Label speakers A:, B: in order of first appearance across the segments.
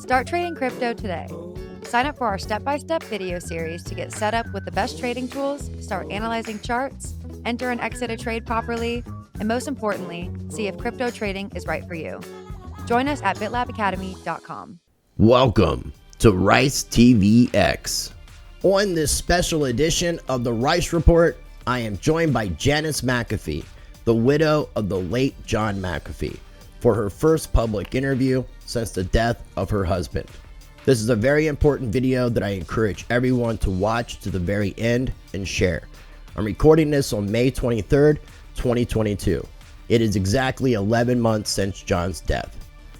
A: Start trading crypto today. Sign up for our step-by-step video series to get set up with the best trading tools, start analyzing charts, enter and exit a trade properly, and most importantly, see if crypto trading is right for you. Join us at bitlabacademy.com.
B: Welcome to Rice TVX. On this special edition of the Rice Report, I am joined by Janice McAfee, the widow of the late John McAfee, for her first public interview since the death of her husband. This is a very important video that I encourage everyone to watch to the very end and share. I'm recording this on May 23rd, 2022. It is exactly 11 months since John's death.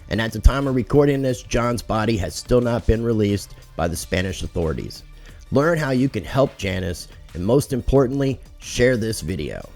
B: And at the time of recording this, John's body has still not been released by the Spanish authorities. Learn how you can help Janice, and most importantly, share this video.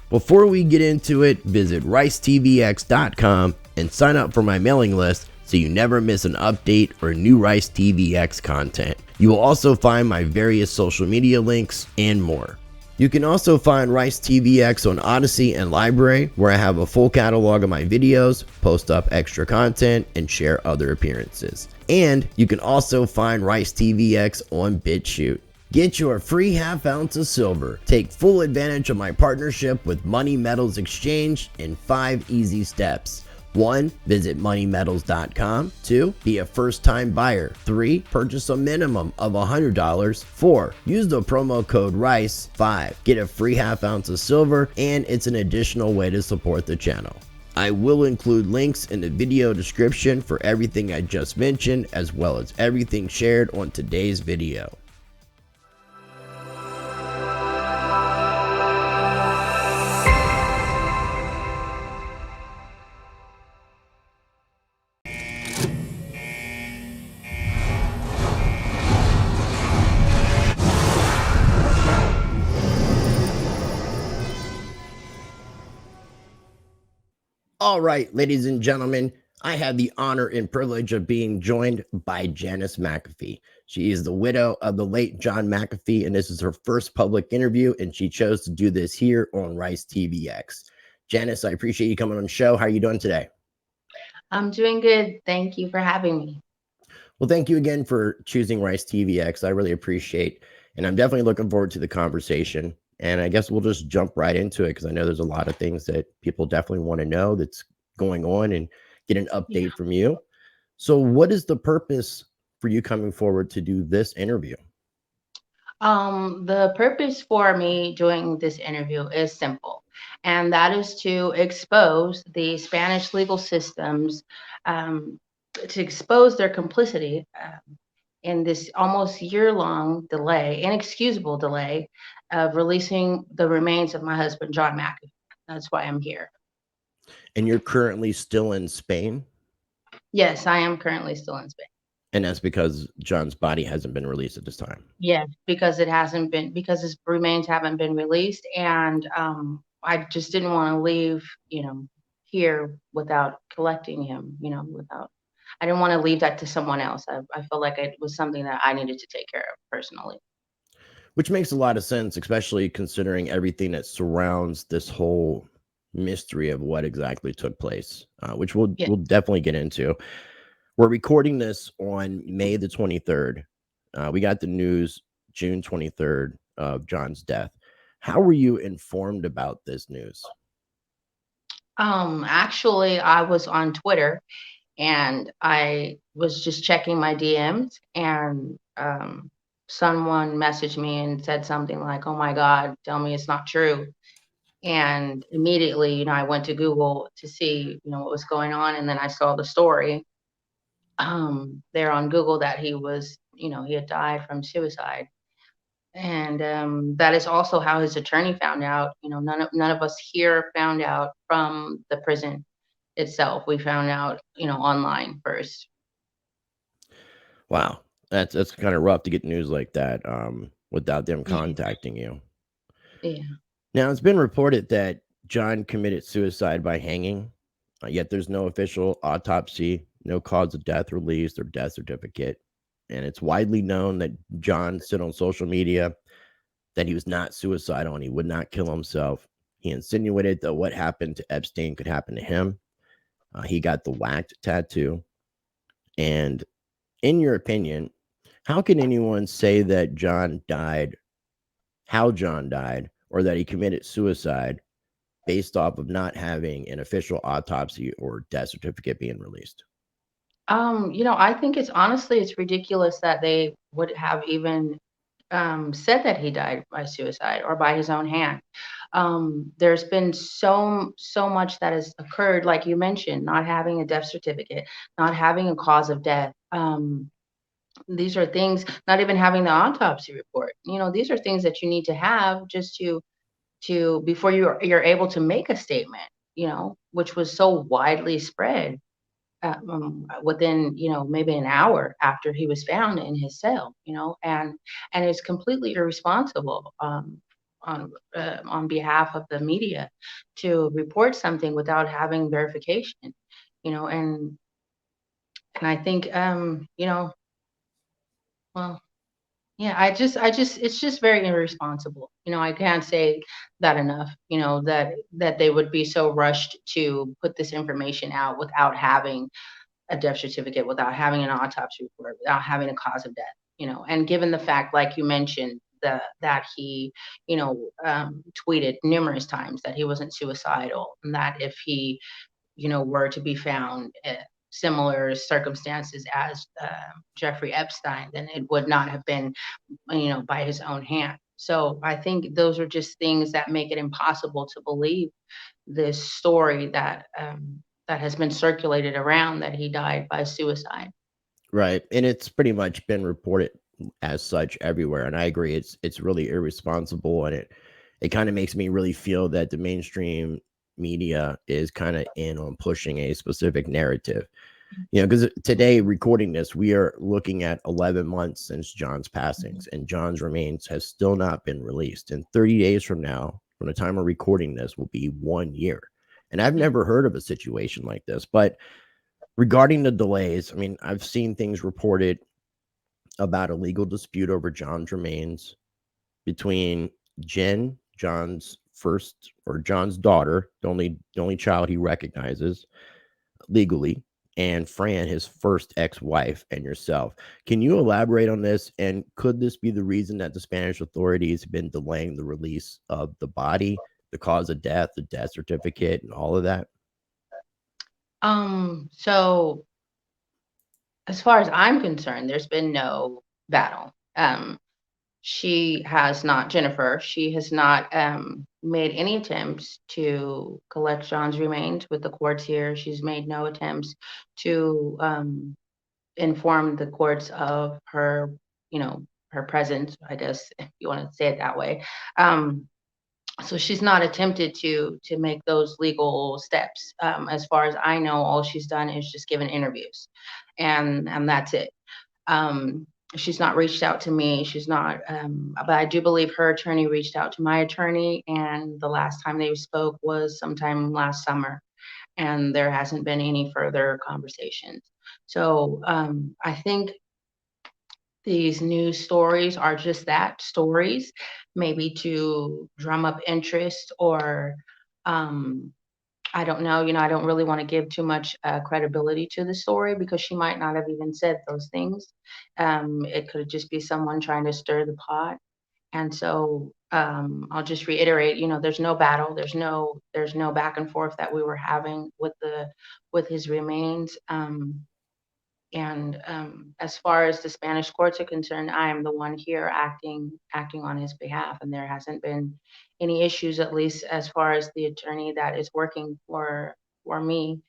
B: Before we get into it, visit ricetvx.com and sign up for my mailing list so you never miss an update or new Rice TVX content. You will also find my various social media links and more. You can also find Rice TVX on Odyssey and Library, where I have a full catalog of my videos, post up extra content, and share other appearances. And you can also find Rice TVX on BitChute. Get your free half ounce of silver. Take full advantage of my partnership with Money Metals Exchange in 5 easy steps. 1. Visit moneymetals.com. 2. Be a first-time buyer. 3. Purchase a minimum of $100. 4. Use the promo code RICE. 5. Get a free half ounce of silver, and it's an additional way to support the channel. I will include links in the video description for everything I just mentioned, as well as everything shared on today's video. All right, ladies and gentlemen, I have the honor and privilege of being joined by Janice McAfee. She is the widow of the late John McAfee, and this is her first public interview, and she chose to do this here on Rice TVX. Janice, I appreciate you coming on the show. How are you doing today?
C: I'm doing good. Thank you for having me.
B: Well, thank you again for choosing Rice TVX. I really appreciate, and I'm definitely looking forward to the conversation. And I guess we'll just jump right into it because I know there's a lot of things that people definitely want to know that's going on and get an update from you. So what is the purpose for you coming forward to do this interview?
C: The purpose for me doing this interview is simple, and that is to expose the Spanish legal systems, to expose their complicity in this almost year-long delay, inexcusable delay of releasing the remains of my husband, John McAfee. That's why I'm here.
B: And you're currently still in Spain?
C: Yes, I am currently still in Spain.
B: And that's because John's body hasn't been released at this time?
C: Yes, because it hasn't been, because his remains haven't been released, and I just didn't want to leave, here without collecting him, I didn't want to leave that to someone else. I felt like it was something that I needed to take care of personally.
B: Which makes a lot of sense, especially considering everything that surrounds this whole mystery of what exactly took place, which we'll definitely get into. We're recording this on May the 23rd. We got the news June 23rd of John's death. How were you informed about this news?
C: Actually, I was on Twitter and I was just checking my DMs, and someone messaged me and said something like, "Oh my God, tell me it's not true." And immediately, I went to Google to see, what was going on. And then I saw the story there on Google that he was, he had died from suicide. And that is also how his attorney found out. None of us here found out from the prison itself. We found out, online first.
B: Wow, that's kind of rough to get news like that without them contacting you.
C: Yeah.
B: Now, it's been reported that John committed suicide by hanging, yet there's no official autopsy, no cause of death released or death certificate. And it's widely known that John said on social media that he was not suicidal and he would not kill himself. He insinuated that what happened to Epstein could happen to him. He got the whacked tattoo. And in your opinion, how can anyone say that John died, how John died, or that he committed suicide based off of not having an official autopsy or death certificate being released?
C: I think it's ridiculous that they would have even said that he died by suicide or by his own hand. There's been so much that has occurred, like you mentioned, not having a death certificate, not having a cause of death. These are things, not even having the autopsy report. These are things that you need to have just to before you're able to make a statement. Which was so widely spread within maybe an hour after he was found in his cell. And it's completely irresponsible on behalf of the media to report something without having verification. And I think well, yeah, I just it's just very irresponsible. I can't say that enough. That they would be so rushed to put this information out without having a death certificate, without having an autopsy report, without having a cause of death. And given the fact, like you mentioned, that he, tweeted numerous times that he wasn't suicidal, and that if he, were to be found similar circumstances as Jeffrey Epstein, then it would not have been, by his own hand. So I think those are just things that make it impossible to believe this story that has been circulated around, that he died by suicide.
B: Right. And it's pretty much been reported as such everywhere. And I agree, it's really irresponsible, and it kind of makes me really feel that the mainstream media is kind of in on pushing a specific narrative. Because today, recording this, we are looking at 11 months since John's passings, and John's remains has still not been released. And 30 days from now, from the time of recording this, will be 1 year. And I've never heard of a situation like this. But regarding the delays, I mean, I've seen things reported about a legal dispute over John's remains between Jen, John's daughter, the only child he recognizes legally, and Fran, his first ex-wife, and yourself. Can you elaborate on this? And could this be the reason that the Spanish authorities have been delaying the release of the body, the cause of death, the death certificate, and all of that?
C: So as far as I'm concerned, there's been no battle. Jennifer, she has not made any attempts to collect John's remains with the courts here. She's made no attempts to inform the courts of her, her presence, I guess, if you want to say it that way. So she's not attempted to make those legal steps. As far as I know, all she's done is just given interviews, and that's it. She's not reached out to me. She's not, but I do believe her attorney reached out to my attorney, and the last time they spoke was sometime last summer, and there hasn't been any further conversations. So I think these news stories are just that, stories, maybe to drum up interest, or I don't know. I don't really want to give too much credibility to the story, because she might not have even said those things. It could just be someone trying to stir the pot. And so I'll just reiterate, there's no battle, there's no back and forth that we were having with his remains. And as far as the Spanish courts are concerned, I am the one here acting on his behalf, and there hasn't been any issues, at least as far as the attorney that is working for me,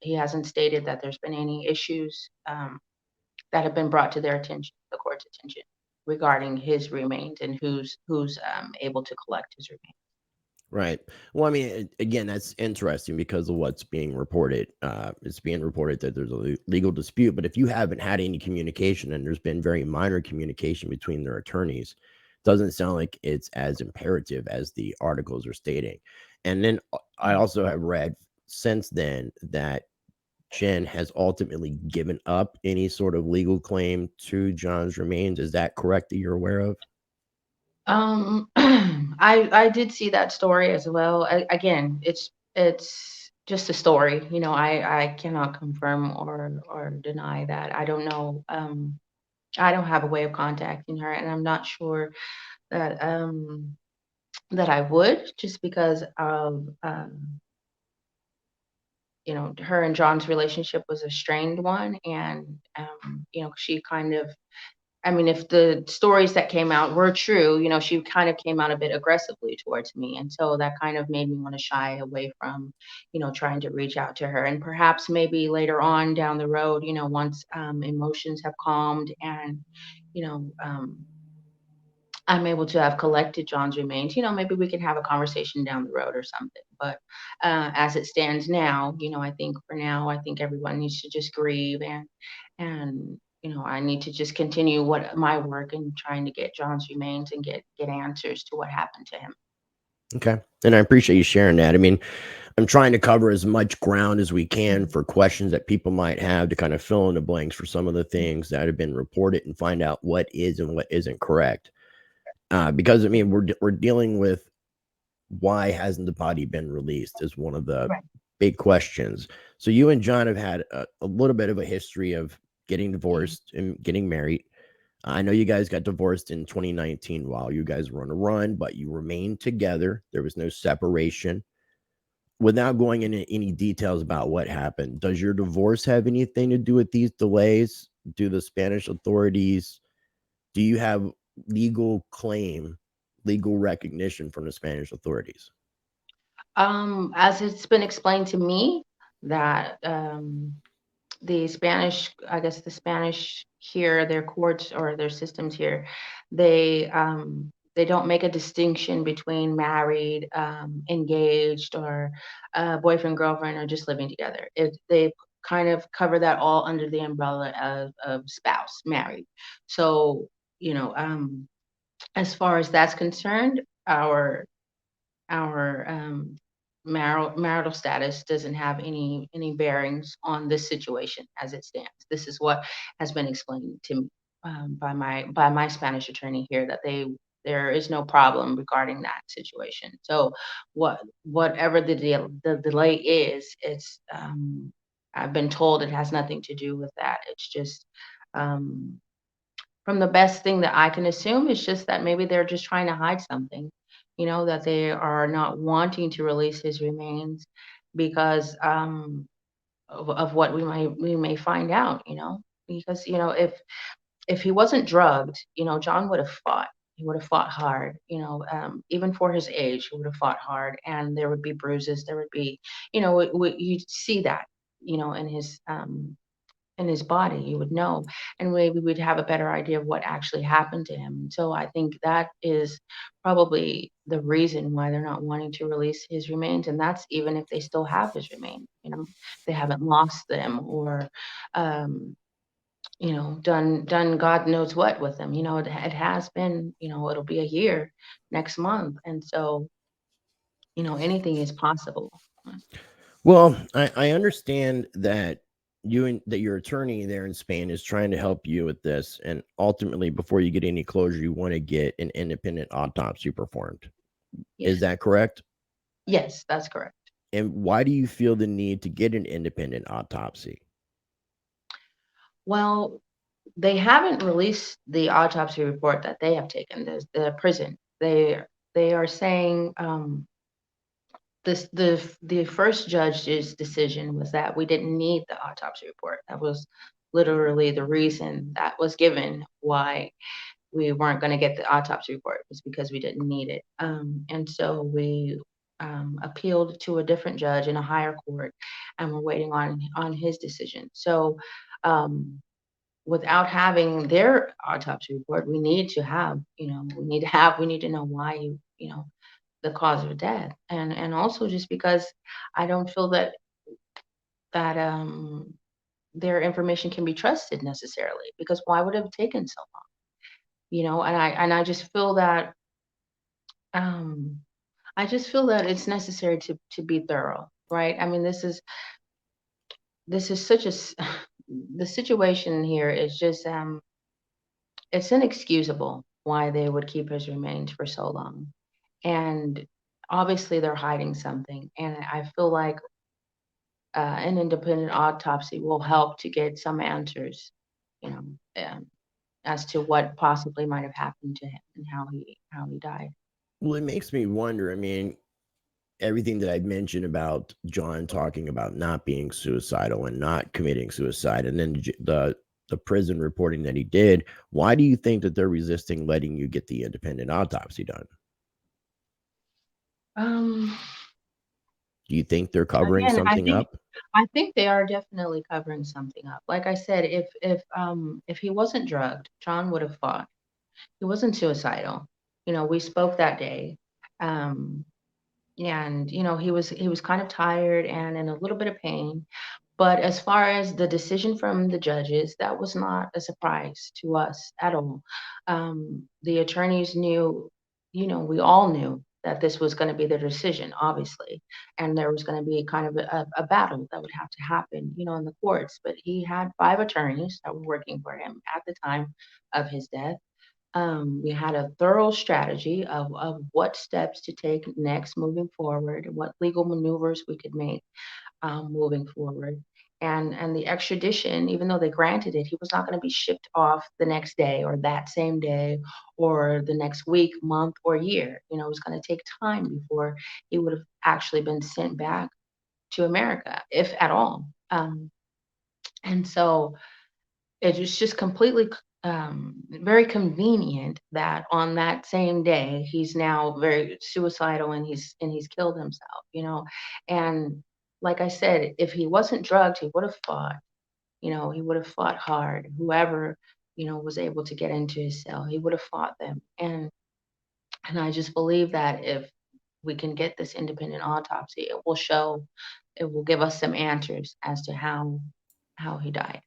C: he hasn't stated that there's been any issues that have been brought to their attention, the court's attention, regarding his remains and who's able to collect his remains.
B: Right. Well, I mean, again, that's interesting because of what's being reported. It's being reported that there's a legal dispute, but if you haven't had any communication, and there's been very minor communication between their attorneys, doesn't sound like it's as imperative as the articles are stating. And then I also have read since then that Jen has ultimately given up any sort of legal claim to John's remains. Is that correct, that you're aware of?
C: I did see that story as well. Again, it's just a story. I cannot confirm or deny that. I don't know. I don't have a way of contacting her, and I'm not sure that that I would, just because of her and John's relationship was a strained one, and she kind of, I mean, if the stories that came out were true, she kind of came out a bit aggressively towards me. And so that kind of made me want to shy away from, trying to reach out to her. And perhaps maybe later on down the road, once emotions have calmed and, you know, I'm able to have collected John's remains, maybe we can have a conversation down the road or something. But as it stands now, I think for now, I think everyone needs to just grieve, and I need to just continue what my work and trying to get John's remains and get answers to what happened to him.
B: Okay. And I appreciate you sharing that. I mean, I'm trying to cover as much ground as we can for questions that people might have to kind of fill in the blanks for some of the things that have been reported and find out what is and what isn't correct. Because I mean, we're dealing with why hasn't the body been released is one of the
C: Right.
B: big questions. So you and John have had a little bit of a history of getting divorced and getting married. I know you guys got divorced in 2019 while you guys were on a run, but you remained together. There was no separation. Without going into any details about what happened, does your divorce have anything to do with these delays? Do the Spanish authorities, do you have legal claim, legal recognition from the Spanish authorities?
C: As it's been explained to me, that the Spanish, I guess the Spanish here, their courts or their systems here, they don't make a distinction between married, engaged, or boyfriend, girlfriend, or just living together. They kind of cover that all under the umbrella of spouse, married. So, as far as that's concerned, our marital status doesn't have any bearings on this situation as it stands. This is what has been explained to me, by my Spanish attorney here, that there is no problem regarding that situation. So whatever the delay is, I've been told it has nothing to do with that. It's just, um, from the best thing that I can assume, is just that maybe they're just trying to hide something, that they are not wanting to release his remains because, of what we may find out, because, if he wasn't drugged, John would have fought. He would have fought hard, even for his age, he would have fought hard, and there would be bruises. There would be, you'd see that, in his body, you would know, and maybe we'd have a better idea of what actually happened to him. So I think that is probably the reason why they're not wanting to release his remains, and that's even if they still have his remains. They haven't lost them, or um, done God knows what with them. It has been, it'll be a year next month, and so anything is possible.
B: Well, I understand that that your attorney there in Spain is trying to help you with this, and ultimately, before you get any closure, you want to get an independent autopsy performed. Is
C: Yes,
B: that correct?
C: yes, that's correct.
B: And why do you feel the need to get an independent autopsy?
C: Well, they haven't released the autopsy report that they have taken, the prison. They are saying, the first judge's decision was that we didn't need the autopsy report. That was literally the reason that was given why we weren't going to get the autopsy report, was because we didn't need it. And so we appealed to a different judge in a higher court, and we're waiting on his decision. So, um, without having their autopsy report, we need to have, we need to know why the cause of death. And also, just because I don't feel that their information can be trusted necessarily, because why would it have taken so long? And um I just feel that it's necessary to be thorough, right? I mean, this is such a the situation here is just, it's inexcusable why they would keep his remains for so long. And obviously they're hiding something. And I feel like an independent autopsy will help to get some answers, you know, as to what possibly might have happened to him and how he died.
B: Well, it makes me wonder. I mean, everything that I've mentioned about John talking about not being suicidal and not committing suicide, and then the prison reporting that he did. Why do you think that they're resisting letting you get the independent autopsy done?
C: Um,
B: Do you think they're covering
C: Again,
B: something up?
C: I think they are definitely covering something up. Like I said, if he wasn't drugged, John would have fought. He wasn't suicidal. We spoke that day. Um, and he was kind of tired and in a little bit of pain. But as far as the decision from the judges, that was not a surprise to us at all. The attorneys knew, we all knew that this was going to be their decision, obviously, and there was going to be kind of a battle that would have to happen, in the courts. But he had five attorneys that were working for him at the time of his death. We had a thorough strategy of what steps to take next moving forward, what legal maneuvers we could make moving forward. And the extradition, even though they granted it, he was not going to be shipped off the next day or that same day or the next week, month, or year. It was going to take time before he would have actually been sent back to America, if at all. And so it was just completely very convenient that on that same day he's now very suicidal and he's killed himself. And like I said, if he wasn't drugged, he would have fought. He would have fought hard. Whoever was able to get into his cell, he would have fought them. And I just believe that if we can get this independent autopsy, it will give us some answers as to how he died.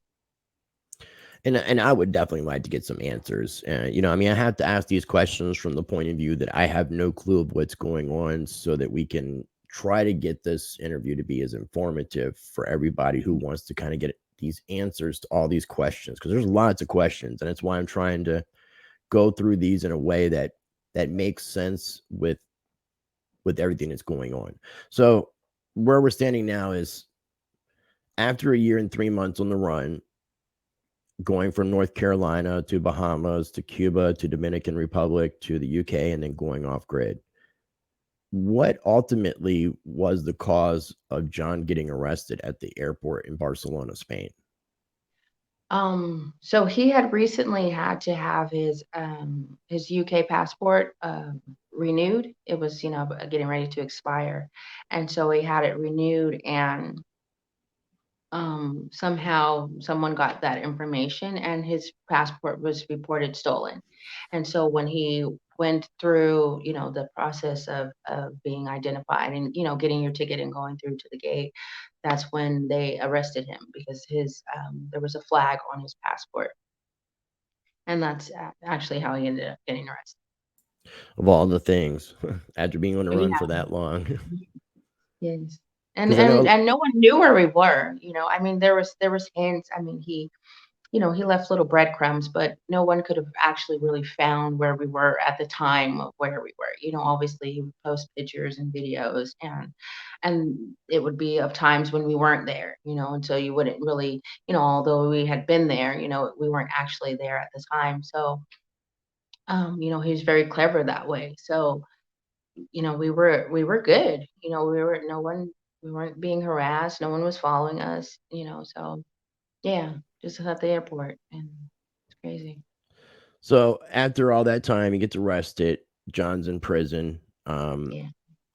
B: And I would definitely like to get some answers. I mean, I have to ask these questions from the point of view that I have no clue of what's going on, so that we can try to get this interview to be as informative for everybody who wants to kind of get these answers to all these questions, because there's lots of questions, and it's why I'm trying to go through these in a way that makes sense with everything that's going on. So where we're standing now is after a year and 3 months on the run, going from North Carolina to Bahamas to Cuba to Dominican Republic to the UK, and then going off grid. What ultimately was the cause of John getting arrested at the airport in Barcelona, Spain?
C: So he had recently had to have his UK passport renewed. It was, getting ready to expire. And so he had it renewed, and somehow someone got that information and his passport was reported stolen. And so when he went through, the process of being identified and, getting your ticket and going through to the gate, that's when they arrested him because there was a flag on his passport. And that's actually how he ended up getting arrested.
B: Of all the things, after being on the run for
C: Yeah.
B: that long.
C: Yes. And
B: Because I
C: and
B: know,
C: and no one knew where we were. I mean, there was hints. I mean, he left little breadcrumbs, but no one could have actually really found where we were at the time of where we were. Obviously he would post pictures and videos, and it would be of times when we weren't there, and so you wouldn't really, although we had been there, we weren't actually there at the time. So, he was very clever that way. So, we were good. We were no one we weren't being harassed, no one was following us, so yeah, just at the airport, and it's crazy.
B: so after all that time, he gets arrested. John's in prison.
C: Yeah.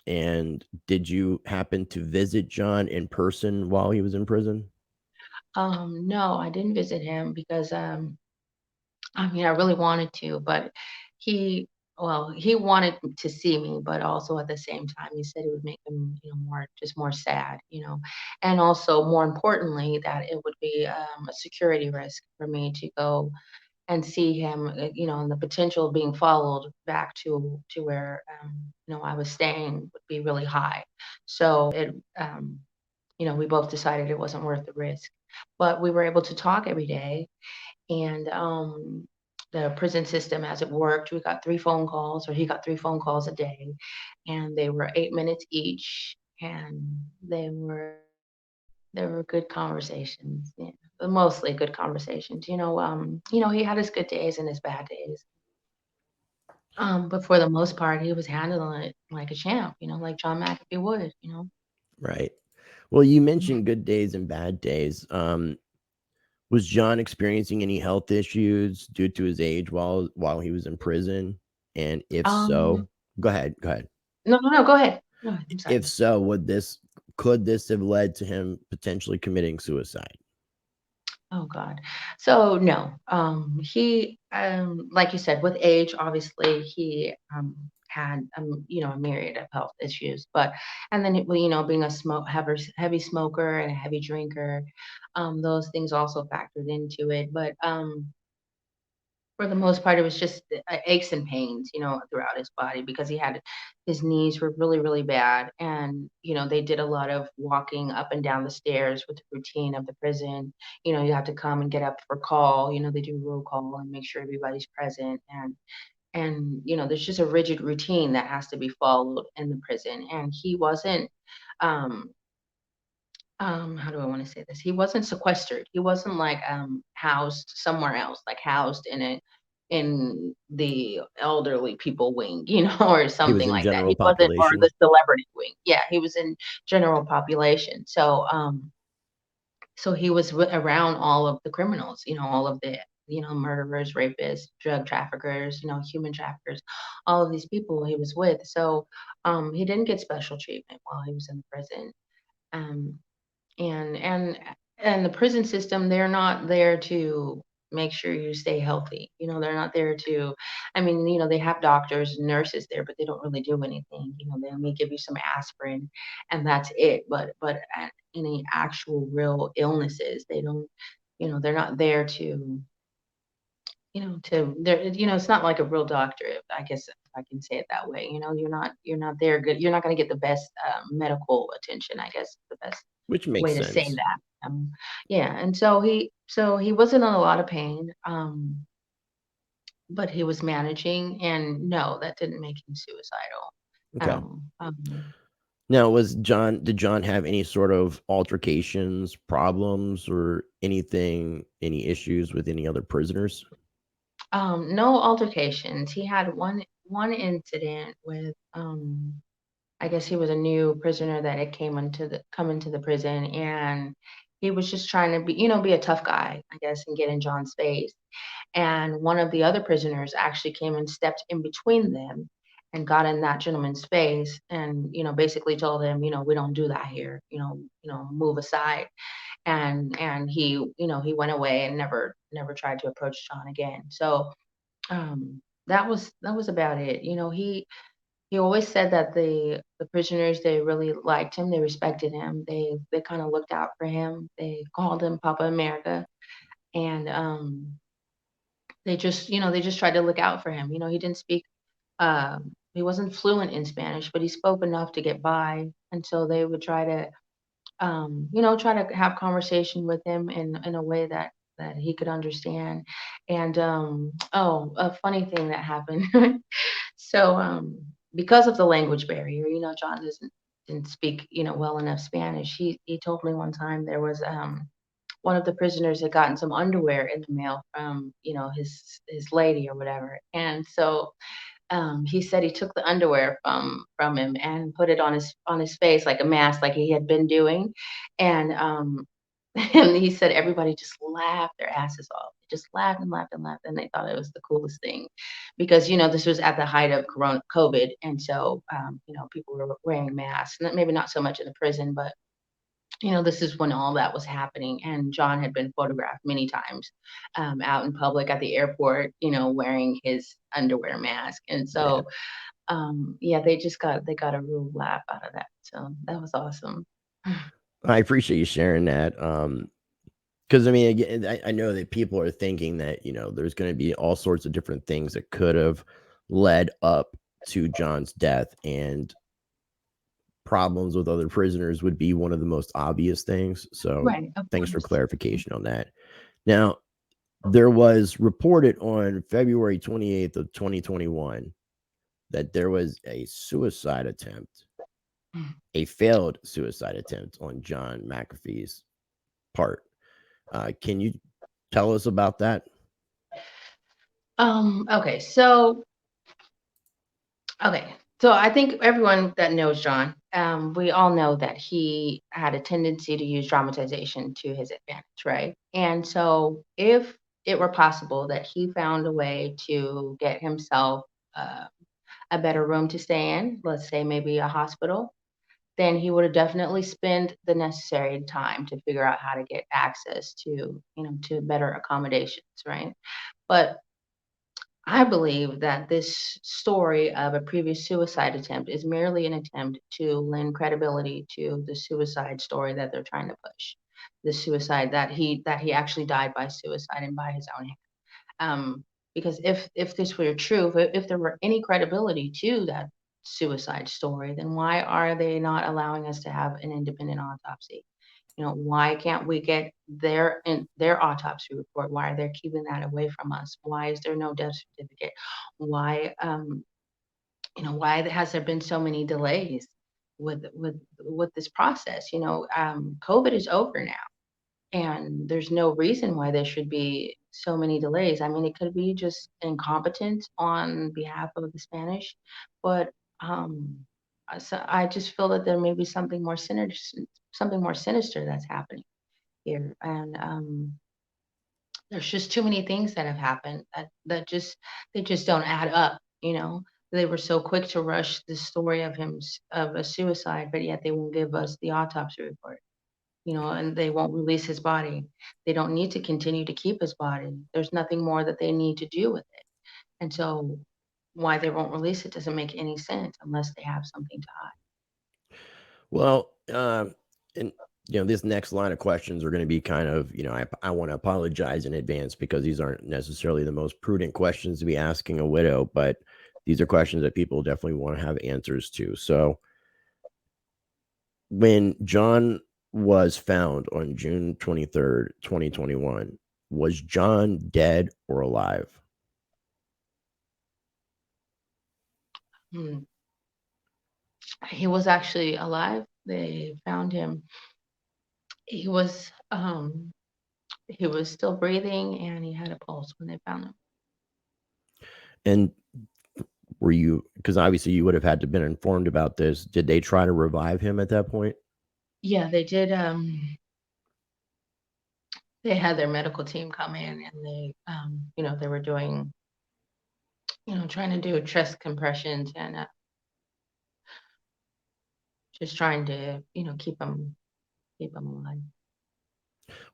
B: And did you happen to visit John in person while he was in prison?
C: No, I didn't visit him because, I mean, I really wanted to, but he he wanted to see me, but also at the same time, he said it would make him, more sad, and also more importantly, that it would be a security risk for me to go and see him, and the potential of being followed back to where, I was staying would be really high. So we both decided it wasn't worth the risk. But we were able to talk every day, and the prison system as it worked, we got three phone calls, or he got three phone calls a day, and they were 8 minutes each, and they were There were good conversations, yeah, but mostly good conversations. He had his good days and his bad days. But for the most part, he was handling it like a champ, like John McAfee would.
B: Right. Well, you mentioned good days and bad days. Was John experiencing any health issues due to his age while he was in prison? And if
C: Um,
B: so, go ahead. Go ahead.
C: no, no, no, go ahead. No, I'm
B: If
C: sorry.
B: so, could this have led to him potentially committing suicide?
C: Oh God. So no, he, like you said, with age, obviously he had a myriad of health issues, but and then being a heavy smoker and a heavy drinker, those things also factored into it. But for the most part, it was just aches and pains, throughout his body because his knees were really, really bad. And, they did a lot of walking up and down the stairs with the routine of the prison. You have to come and get up for call, they do roll call and make sure everybody's present. And there's just a rigid routine that has to be followed in the prison. And he wasn't, um, how do I want to say this? He wasn't sequestered. He wasn't like housed somewhere else, like housed in the elderly people wing, or
B: He was
C: something
B: in
C: like that.
B: general
C: He wasn't, or
B: population.
C: the celebrity wing. Yeah, he was in general population. So he was around all of the criminals, all of the murderers, rapists, drug traffickers, human traffickers, all of these people he was with. So he didn't get special treatment while he was in prison. Um, and the prison system, they're not there to make sure you stay healthy. They're not there to, I mean, they have doctors and nurses there, but they don't really do anything. They may give you some aspirin and that's it. But any actual real illnesses, they don't, they're not there to, it's not like a real doctor, I guess, if I can say it that way. You're not there good. You're not going to get the best medical attention, I guess, the best
B: Which makes
C: way to say
B: sense.
C: that. Yeah, and so he wasn't in a lot of pain, but he was managing, and no, that didn't make him suicidal.
B: Okay.
C: Um,
B: Now, did John have any sort of altercations, problems, or any issues with any other prisoners?
C: no altercations. He had one incident with I guess he was a new prisoner that had come into the prison, and he was just trying to be a tough guy, I guess, and get in John's face. And one of the other prisoners actually came and stepped in between them and got in that gentleman's face and, basically told him, we don't do that here, move aside. And he went away and never tried to approach John again. So that was about it. He always said that the prisoners, they really liked him, they respected him, they kind of looked out for him, they called him Papa America, and they just tried to look out for him. He didn't speak, he wasn't fluent in Spanish, but he spoke enough to get by. And so they would try to have conversation with him in a way that he could understand. And oh, a funny thing that happened. So because of the language barrier, John didn't speak, well enough Spanish. He told me one time there was one of the prisoners had gotten some underwear in the mail from, his lady or whatever. And so he said he took the underwear from him and put it on his face like a mask, like he had been doing. And and he said everybody just laughed their asses off. They just laughed and laughed and laughed, and they thought it was the coolest thing, because this was at the height of Corona COVID, and so people were wearing masks, and maybe not so much in the prison, but this is when all that was happening. And John had been photographed many times out in public at the airport, wearing his underwear mask. And
B: Yeah.
C: so, yeah, they got a real laugh out of that. So that was awesome.
B: I appreciate you sharing that. Because I mean, again, I know that people are thinking that there's going to be all sorts of different things that could have led up to John's death, and problems with other prisoners would be one of the most obvious things. So,
C: Right, of
B: thanks for
C: course.
B: clarification on that. Now, there was reported on February 28th of 2021 that there was a suicide attempt a failed suicide attempt on John McAfee's part. Can you tell us about that?
C: Okay, so okay. So I think everyone that knows John, we all know that he had a tendency to use dramatization to his advantage, right? And so if it were possible that he found a way to get himself uh, a better room to stay in, let's say maybe a hospital, then he would have definitely spent the necessary time to figure out how to get access to, to better accommodations, right? But I believe that this story of a previous suicide attempt is merely an attempt to lend credibility to the suicide story that they're trying to push. The suicide that he actually died by suicide and by his own hand. Because if this were true, if there were any credibility to that suicide story, then why are they not allowing us to have an independent autopsy? Why can't we get their autopsy report? Why are they keeping that away from us? Why is there no death certificate? Why why has there been so many delays with this process? COVID is over now, and there's no reason why there should be so many delays. I mean, it could be just incompetence on behalf of the Spanish, but so I just feel that there may be something more sinister that's happening here, and there's just too many things that have happened they just don't add up. They were so quick to rush the story of of a suicide, but yet they won't give us the autopsy report, and they won't release his body. They don't need to continue to keep his body. There's nothing more that they need to do with it. And so why they won't release it doesn't make any sense unless they have something to hide.
B: Well, and this next line of questions are going to be kind of, I want to apologize in advance because these aren't necessarily the most prudent questions to be asking a widow, but these are questions that people definitely want to have answers to. So, when John was found on June 23rd, 2021, was John dead or alive?
C: Hmm. He was actually alive. They found him. He was um he was still breathing and he had a pulse when they found him.
B: And were you, because obviously you would have had to been informed about this, did they try to revive him at that point?
C: Yeah, they did. They had their medical team come in and they were doing, trying to do chest compressions and just trying to, keep him alive.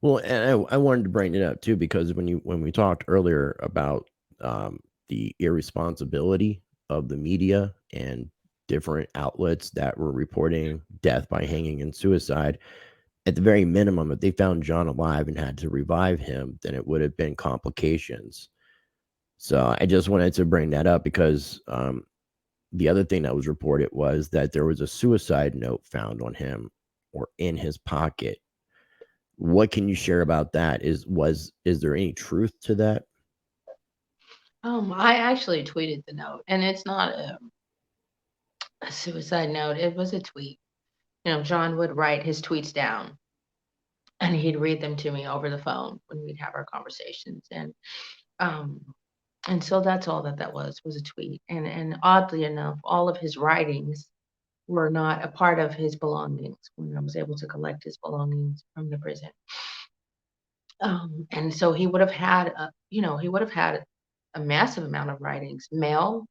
B: Well, and I wanted to bring it up too because when we talked earlier about um, the irresponsibility of the media and different outlets that were reporting death by hanging and suicide, at the very minimum, if they found John alive and had to revive him, then it would have been complications. So I just wanted to bring that up because the other thing that was reported was that there was a suicide note found on him or in his pocket. What can you share about that? Is there any truth to that?
C: I actually tweeted the note, and it's not a suicide note. It was a tweet. John would write his tweets down, and he'd read them to me over the phone when we'd have our conversations, um, and so that's all that was a tweet. And oddly enough, all of his writings were not a part of his belongings when I was able to collect his belongings from the prison. And so he would have had a massive amount of writings, mail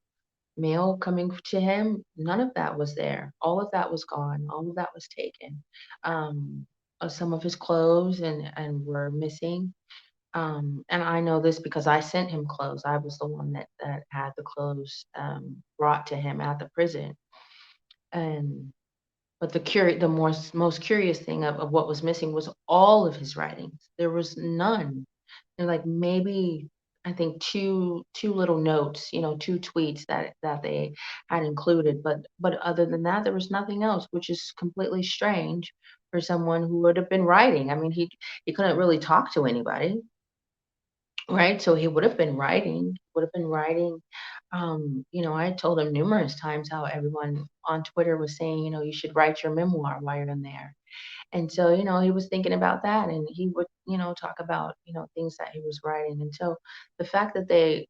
C: coming to him. None of that was there. All of that was gone. All of that was taken. Um, some of his clothes and were missing. And I know this because I sent him clothes. I was the one that had the clothes brought to him at the prison. And but the most curious thing of what was missing was all of his writings. There was none. And like maybe I think two little notes, two tweets that they had included, but other than that, there was nothing else, which is completely strange for someone who would have been writing. I mean, he couldn't really talk to anybody. right? So he would have been writing, I told him numerous times how everyone on Twitter was saying, you should write your memoir while you're in there. And so, he was thinking about that, and he would, talk about, things that he was writing. And so the fact that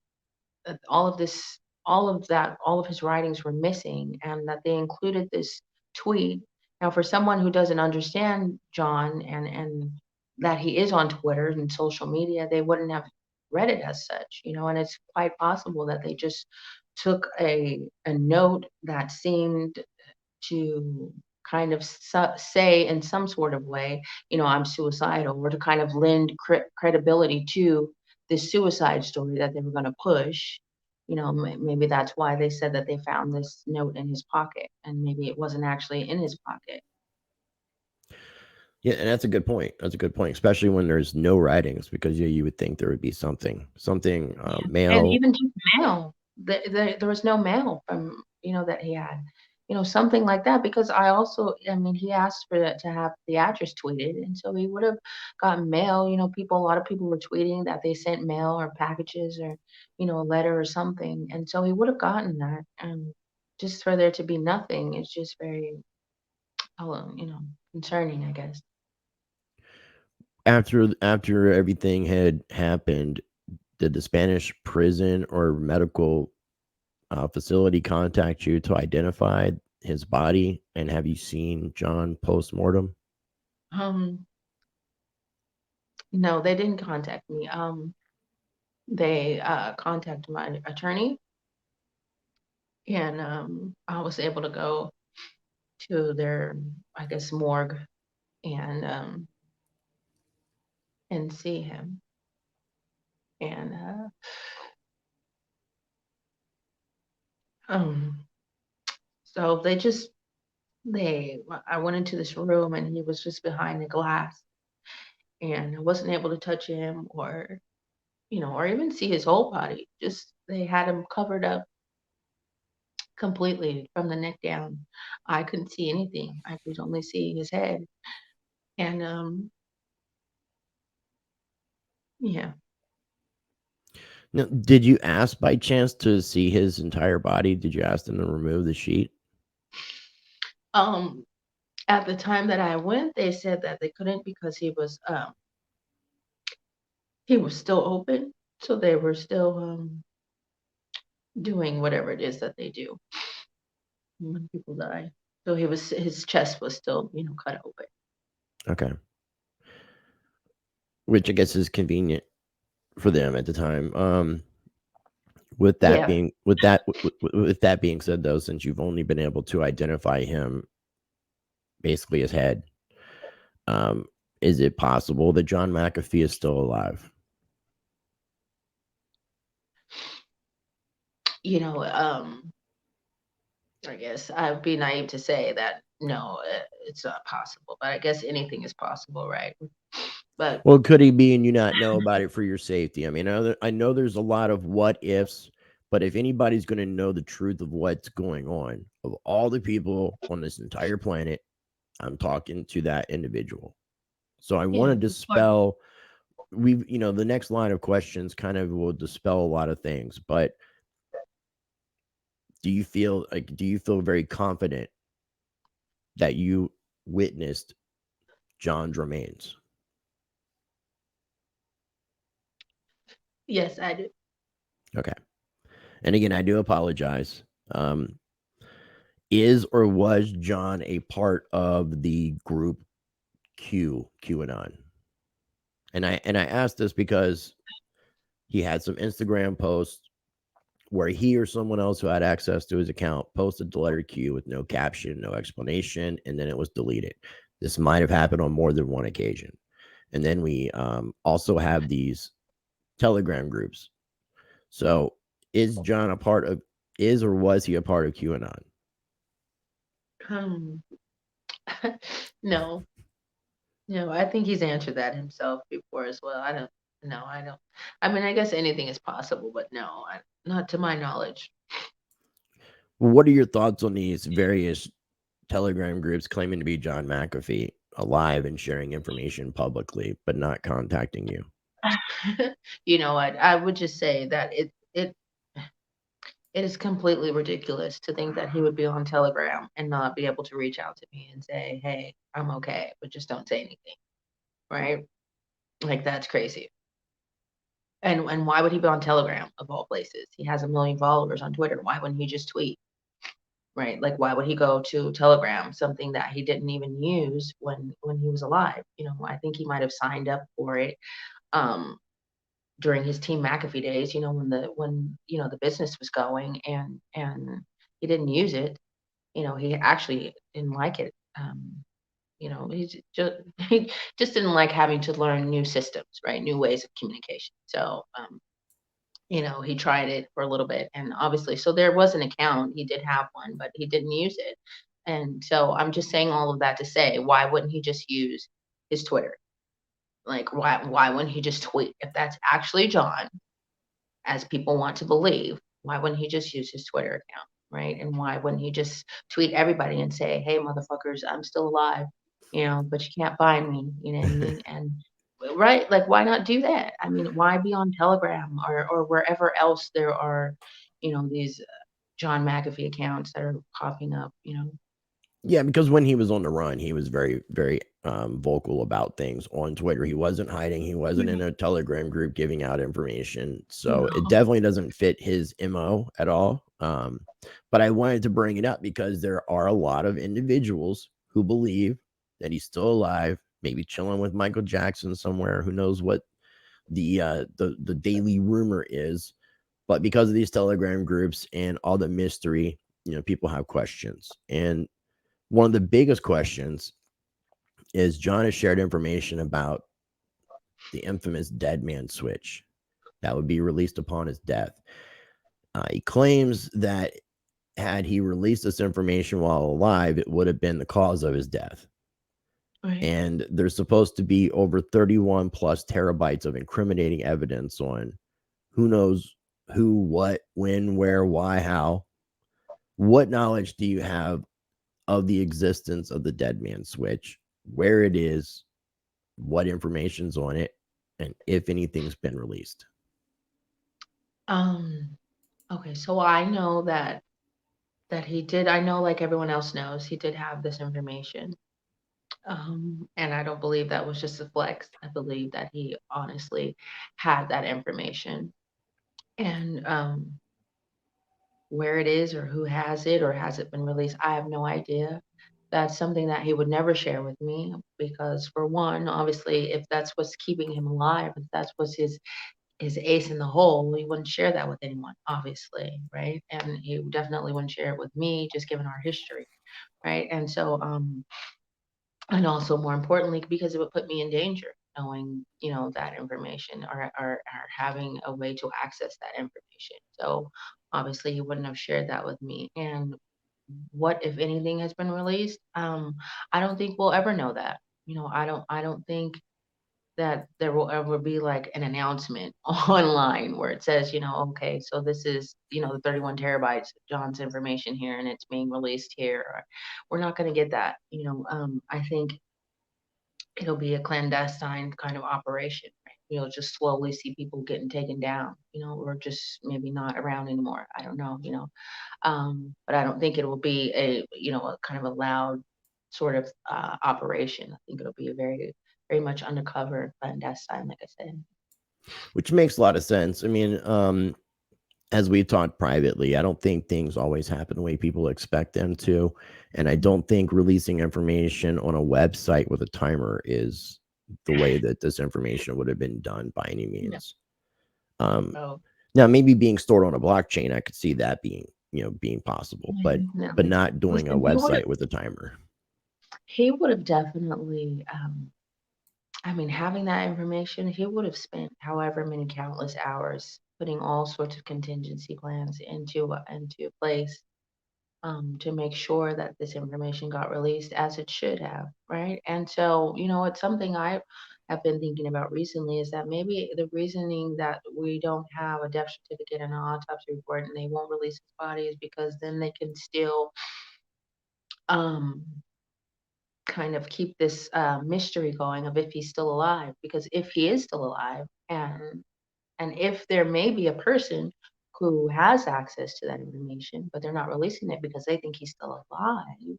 C: all of this, all of his writings were missing, and that they included this tweet. Now, for someone who doesn't understand John, and that he is on Twitter and social media, they wouldn't have read it as such, and it's quite possible that they just took a note that seemed to kind of say in some sort of way, I'm suicidal, or to kind of lend credibility to this suicide story that they were going to push. Maybe that's why they said that they found this note in his pocket, and maybe it wasn't actually in his pocket.
B: Yeah, and that's a good point. That's a good point, especially when there's no writings, because you would think there would be something,
C: Yeah. And
B: mail.
C: even just mail, there was no mail from, that he had, something like that. Because he asked for to have the address tweeted. And so he would have gotten mail. A lot of people were tweeting that they sent mail or packages, or, a letter or something. And so he would have gotten that. And just for there to be nothing is just very, concerning, I guess.
B: After everything had happened, did the Spanish prison or medical facility contact you to identify his body? And have you seen John post-mortem?
C: Um, no, they didn't contact me. They contacted my attorney, and I was able to go to their, I guess, morgue, and see him. And um, so I went into this room, and he was just behind the glass, and I wasn't able to touch him, or or even see his whole body. Just they had him covered up completely from the neck down. I couldn't see anything. I could only see his head. And yeah.
B: Now, did you ask by chance to see his entire body? Did you ask them to remove the sheet?
C: Um, at the time that I went, they said that they couldn't, because he was still open, so they were still doing whatever it is that they do when people die. So his chest was still, cut open.
B: Okay. Which I guess is convenient for them at the time. With that
C: Yeah.
B: being said, though, since you've only been able to identify him, basically his head, is it possible that John McAfee is still alive?
C: I guess I'd be naive to say that no, it's not possible. But I guess anything is possible, right? But
B: Well, could he be and you not know about it for your safety? I mean, I know there's a lot of what ifs, but if anybody's going to know the truth of what's going on, of all the people on this entire planet, I'm talking to that individual. So I want
C: yeah,
B: to dispel. The next line of questions kind of will dispel a lot of things, but do you feel very confident that you witnessed John's remains?
C: yes, I do.
B: Okay. And again, I do apologize. Is or was John a part of the group QAnon? And I asked this because he had some Instagram posts where he or someone else who had access to his account posted the letter Q with no caption, no explanation, and then it was deleted. This might have happened on more than one occasion. And then we also have these Telegram groups. So is John or was he a part of QAnon?
C: Um, no, no, I think he's answered that himself before as well. I don't. No, I don't. I mean, I guess anything is possible, but no, not to my knowledge.
B: What are your thoughts on these various Telegram groups claiming to be John McAfee alive and sharing information publicly, but not contacting you?
C: You know what? I would just say that it is completely ridiculous to think that he would be on Telegram and not be able to reach out to me and say, "Hey, I'm okay," but just don't say anything, right? Like that's crazy. And why would he be on Telegram of all places? He has a million followers on Twitter. Why wouldn't he just tweet, right? Like why would he go to Telegram, something that he didn't even use when he was alive? I think he might have signed up for it um during his Team McAfee days, when the business was going and he didn't use it. He actually didn't like it. He's just he just didn't like having to learn new systems, right? New ways of communication. So he tried it for a little bit and obviously so there was an account, he did have one, but he didn't use it. And so I'm just saying all of that to say, why wouldn't he just use his Twitter? Like why wouldn't he just tweet? If that's actually John, as people want to believe, why wouldn't he just use his Twitter account, right? And why wouldn't he just tweet everybody and say, "Hey, motherfuckers, I'm still alive, but you can't find me," you know what I mean? And right, like, why not do that? I mean, why be on Telegram or wherever else there are, these John McAfee accounts that are popping up?
B: Yeah, because when he was on the run, he was very, very vocal about things on Twitter. He wasn't hiding. He wasn't in a Telegram group giving out information. So it
C: No.
B: definitely doesn't fit his MO at all. But I wanted to bring it up because there are a lot of individuals who believe that he's still alive, maybe chilling with Michael Jackson somewhere. Who knows what the daily rumor is? But because of these Telegram groups and all the mystery, people have questions. And one of the biggest questions is John has shared information about the infamous dead man switch that would be released upon his death. He claims that had he released this information while alive, it would have been the cause of his death.
C: Right.
B: And there's supposed to be over 31 plus terabytes of incriminating evidence on who knows who, what, when, where, why, how. What knowledge do you have of the existence of the dead man switch, where it is, what information's on it, and if anything's been released?
C: Um, okay, so I know that he did. I know, like everyone else knows, he did have this information. And I don't believe that was just a flex. I believe that he honestly had that information. And where it is or who has it or has it been released, I have no idea. That's something that he would never share with me because for one, obviously, if that's what's keeping him alive, if that's what's his ace in the hole, he wouldn't share that with anyone, obviously, right? And he definitely wouldn't share it with me, just given our history, right? And so and also more importantly because it would put me in danger knowing that information or having a way to access that information. So obviously he wouldn't have shared that with me. And what if anything has been released? I don't think we'll ever know that. I don't think that there will ever be like an announcement online where it says, okay, so this is, the 31 terabytes of John's information here and it's being released here. We're not going to get that. I think it'll be a clandestine kind of operation, right? You'll just slowly see people getting taken down, or just maybe not around anymore. I don't know. But I don't think it will be a kind of a loud sort of operation. I think it'll be a very, very much undercover clandestine, like I said.
B: Which makes a lot of sense. I mean, as we've talked privately, I don't think things always happen the way people expect them to. And I don't think releasing information on a website with a timer is the way that this information would have been done by any
C: No.
B: means. Um,
C: So,
B: Now, maybe being stored on a blockchain, I could see that being possible, but
C: no.
B: not doing a
C: Listen,
B: website with a timer.
C: he would have definitely I mean, having that information, he would have spent however many countless hours putting all sorts of contingency plans into place to make sure that this information got released as it should have, right? And so, it's something I have been thinking about recently is that maybe the reasoning that we don't have a death certificate and an autopsy report and they won't release his body is because then they can still um, kind of keep this mystery going of if he's still alive, because if he is still alive, and if there may be a person who has access to that information, but they're not releasing it because they think he's still alive,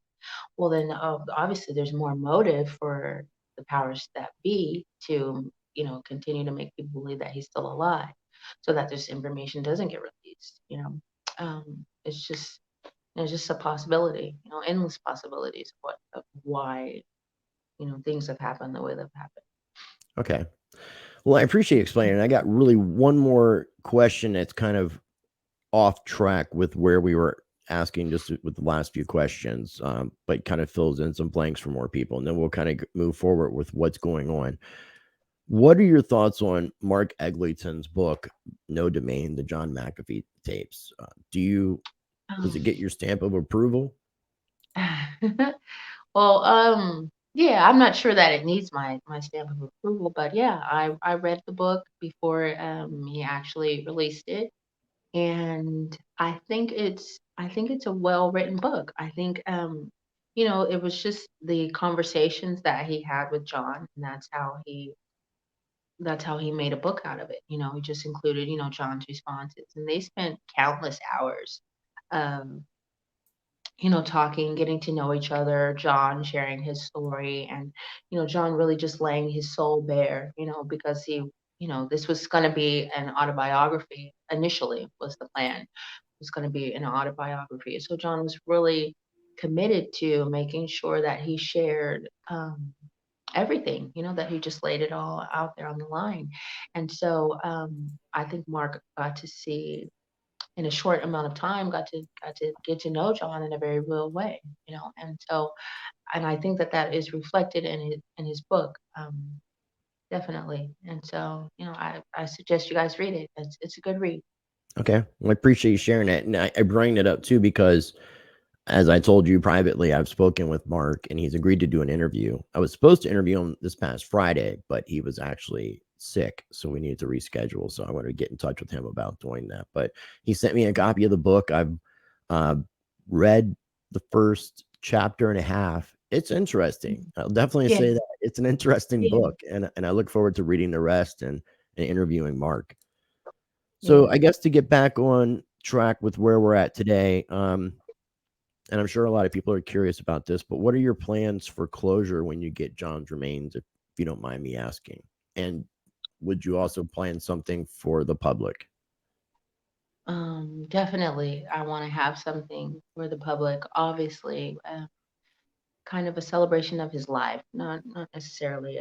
C: well, then obviously there's more motive for the powers that be to, continue to make people believe that he's still alive, so that this information doesn't get released. It's just a possibility, endless possibilities of why, things have happened the way they've happened.
B: Okay. Well, I appreciate you explaining. I got really one more question that's kind of off track with where we were asking just with the last few questions, but kind of fills in some blanks for more people. And then we'll kind of move forward with what's going on. What are your thoughts on Mark Eglinton's book, No Domain, the John McAfee tapes? Does it get your stamp of approval?
C: Well, yeah, I'm not sure that it needs my stamp of approval, but yeah, I read the book before he actually released it, and I think it's a well-written book. I think it was just the conversations that he had with John, and that's how he made a book out of it. He just included, John's responses, and they spent countless hours um talking, getting to know each other, John sharing his story, and, John really just laying his soul bare, because this was going to be an autobiography initially, was the plan. It was going to be an autobiography. So John was really committed to making sure that he shared everything, that he just laid it all out there on the line. And so I think Mark got to see, in a short amount of time, got to get to know John in a very real way, and so, and I think that is reflected in his book, definitely. And so, I suggest you guys read it. It's a good read.
B: Okay. Well, I appreciate you sharing that. And I bring it up too because, as I told you privately, I've spoken with Mark and he's agreed to do an interview. I was supposed to interview him this past Friday, but he was actually sick. So we needed to reschedule. So I wanted to get in touch with him about doing that. But he sent me a copy of the book. I've read the first chapter and a half. It's interesting. I'll definitely
C: Yeah,
B: say that it's an interesting
C: yeah,
B: book. And I look forward to reading the rest and interviewing Mark. So
C: yeah.
B: I guess to get back on track with where we're at today, and I'm sure a lot of people are curious about this, but what are your plans for closure when you get John's remains, if you don't mind me asking? And would you also plan something for the public?
C: Definitely, I want to have something for the public. Obviously, kind of a celebration of his life, not necessarily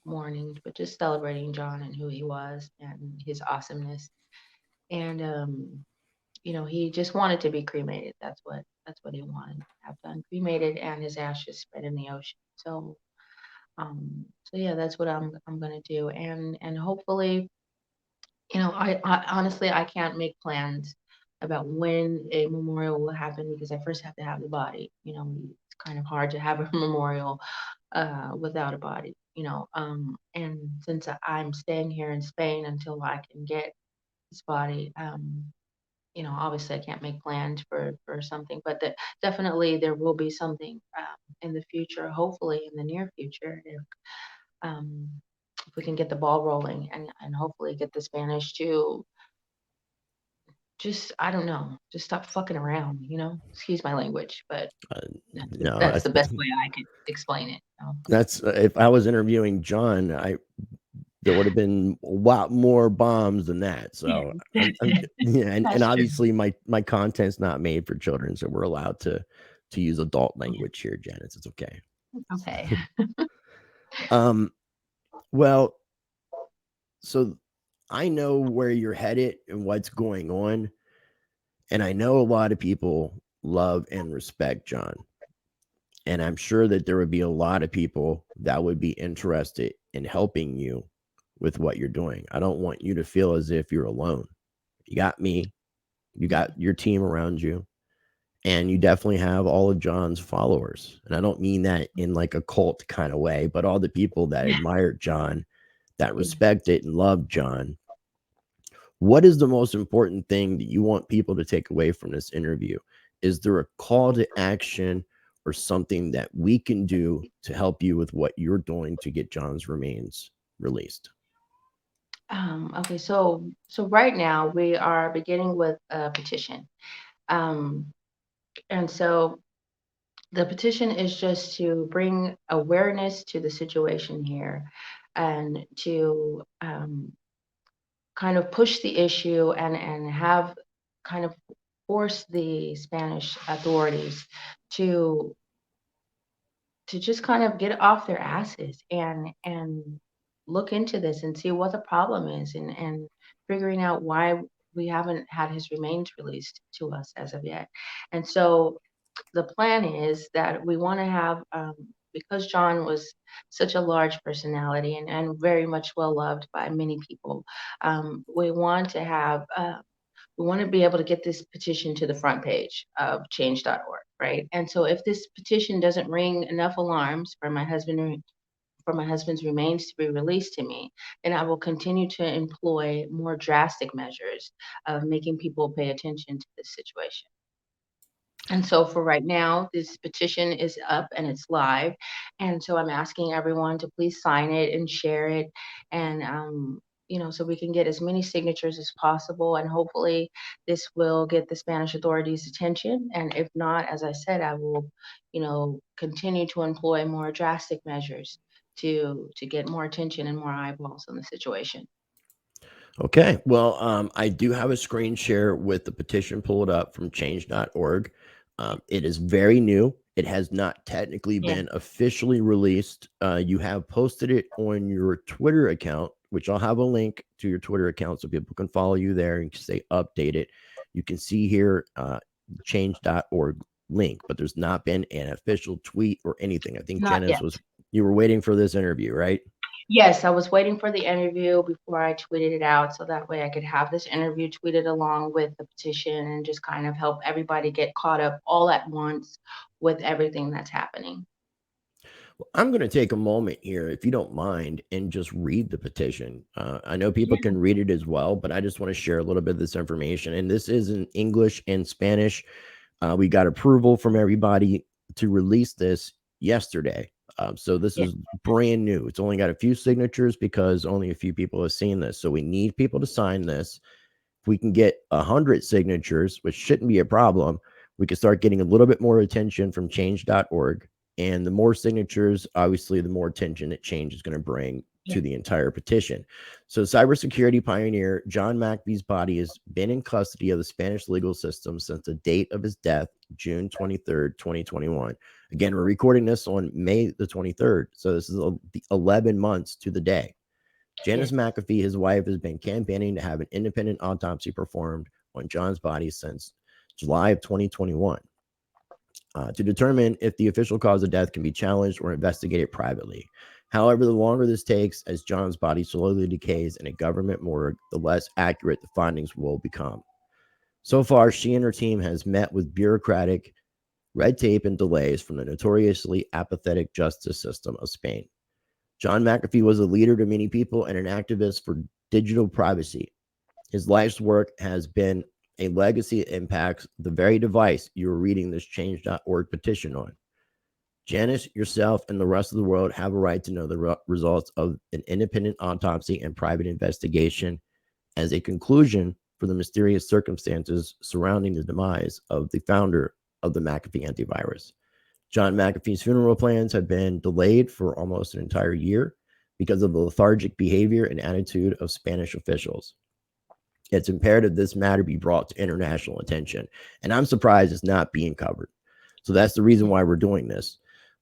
C: mourning, but just celebrating John and who he was and his awesomeness. And he just wanted to be cremated. That's what he wanted to have done, cremated, and his ashes spread in the ocean. So yeah, that's what I'm gonna do, and hopefully, I honestly, I can't make plans about when a memorial will happen, because I first have to have the body. It's kind of hard to have a memorial without a body. And since I'm staying here in Spain until I can get his body, obviously I can't make plans for something, but definitely there will be something in the future, hopefully in the near future, um, if we can get the ball rolling, and hopefully get the Spanish to just, I don't know, just stop fucking around, excuse my language, but
B: Uh,
C: that's the,
B: no,
C: that's the best way I could explain it.
B: that's if I was interviewing John, there would have been a lot more bombs than that. So yeah, and
C: That's true.
B: obviously my content's not made for children, so we're allowed to use adult language here, Janice. It's okay.
C: Okay.
B: Um, well, so I know where you're headed and what's going on, and I know a lot of people love and respect John. And I'm sure that there would be a lot of people that would be interested in helping you with what you're doing. I don't want you to feel as if you're alone. You got me, you got your team around you, and you definitely have all of John's followers. And I don't mean that in like a cult kind of way, but all the people that admired John, that
C: Yeah.
B: respected and loved John. What is the most important thing that you want people to take away from this interview? Is there a call to action or something that we can do to help you with what you're doing to get John's remains released?
C: Okay, so right now we are beginning with a petition. Um, and so the petition is just to bring awareness to the situation here and to kind of push the issue and have kind of force the Spanish authorities to just kind of get off their asses and look into this and see what the problem is and figuring out why we haven't had his remains released to us as of yet. And so the plan is that we want to have, because John was such a large personality and very much well loved by many people, we want to have we want to be able to get this petition to the front page of change.org, right? And so if this petition doesn't ring enough alarms for my husband's remains to be released to me, then I will continue to employ more drastic measures of making people pay attention to this situation. And so for right now, this petition is up and it's live. And so I'm asking everyone to please sign it and share it. And, so we can get as many signatures as possible. And hopefully this will get the Spanish authorities' attention. And if not, as I said, I will, continue to employ more drastic measures to get more attention and more eyeballs on the situation.
B: Okay. Well, I do have a screen share with the petition pulled up from change.org. It is very new. It has not technically
C: Yeah.
B: been officially released. You have posted it on your Twitter account, which I'll have a link to your Twitter account so people can follow you there and stay updated. You can see here change.org link, but there's not been an official tweet or anything. I think
C: Not
B: Janice
C: yet.
B: you were waiting for this interview, right?
C: Yes, I was waiting for the interview before I tweeted it out so that way I could have this interview tweeted along with the petition and just kind of help everybody get caught up all at once with everything that's happening.
B: Well, I'm going to take a moment here, if you don't mind, and just read the petition. I know people
C: Yeah.
B: can read it as well, but I just want to share a little bit of this information. And this is in English and Spanish. We got approval from everybody to release this yesterday. So this
C: Yeah.
B: is brand new. It's only got a few signatures because only a few people have seen this. So we need people to sign this. If we can get 100 signatures, which shouldn't be a problem, we can start getting a little bit more attention from change.org. And the more signatures, obviously, the more attention that change is going to bring
C: Yeah.
B: to the entire petition. So cybersecurity pioneer John McAfee's body has been in custody of the Spanish legal system since the date of his death, June 23rd, 2021. Again, we're recording this on May the 23rd. So this is 11 months to the day. Janice McAfee, his wife, has been campaigning to have an independent autopsy performed on John's body since July of 2021 to determine if the official cause of death can be challenged or investigated privately. However, the longer this takes, as John's body slowly decays in a government morgue, the less accurate the findings will become. So far, she and her team has met with bureaucratic red tape and delays from the notoriously apathetic justice system of Spain. John McAfee was a leader to many people and an activist for digital privacy. His life's work has been a legacy that impacts the very device you are reading this change.org petition on. Janice, yourself, and the rest of the world have a right to know the results of an independent autopsy and private investigation as a conclusion for the mysterious circumstances surrounding the demise of the founder of the McAfee antivirus. John McAfee's funeral plans have been delayed for almost an entire year because of the lethargic behavior and attitude of Spanish officials. It's imperative this matter be brought to international attention, and I'm surprised it's not being covered. So that's the reason why we're doing this.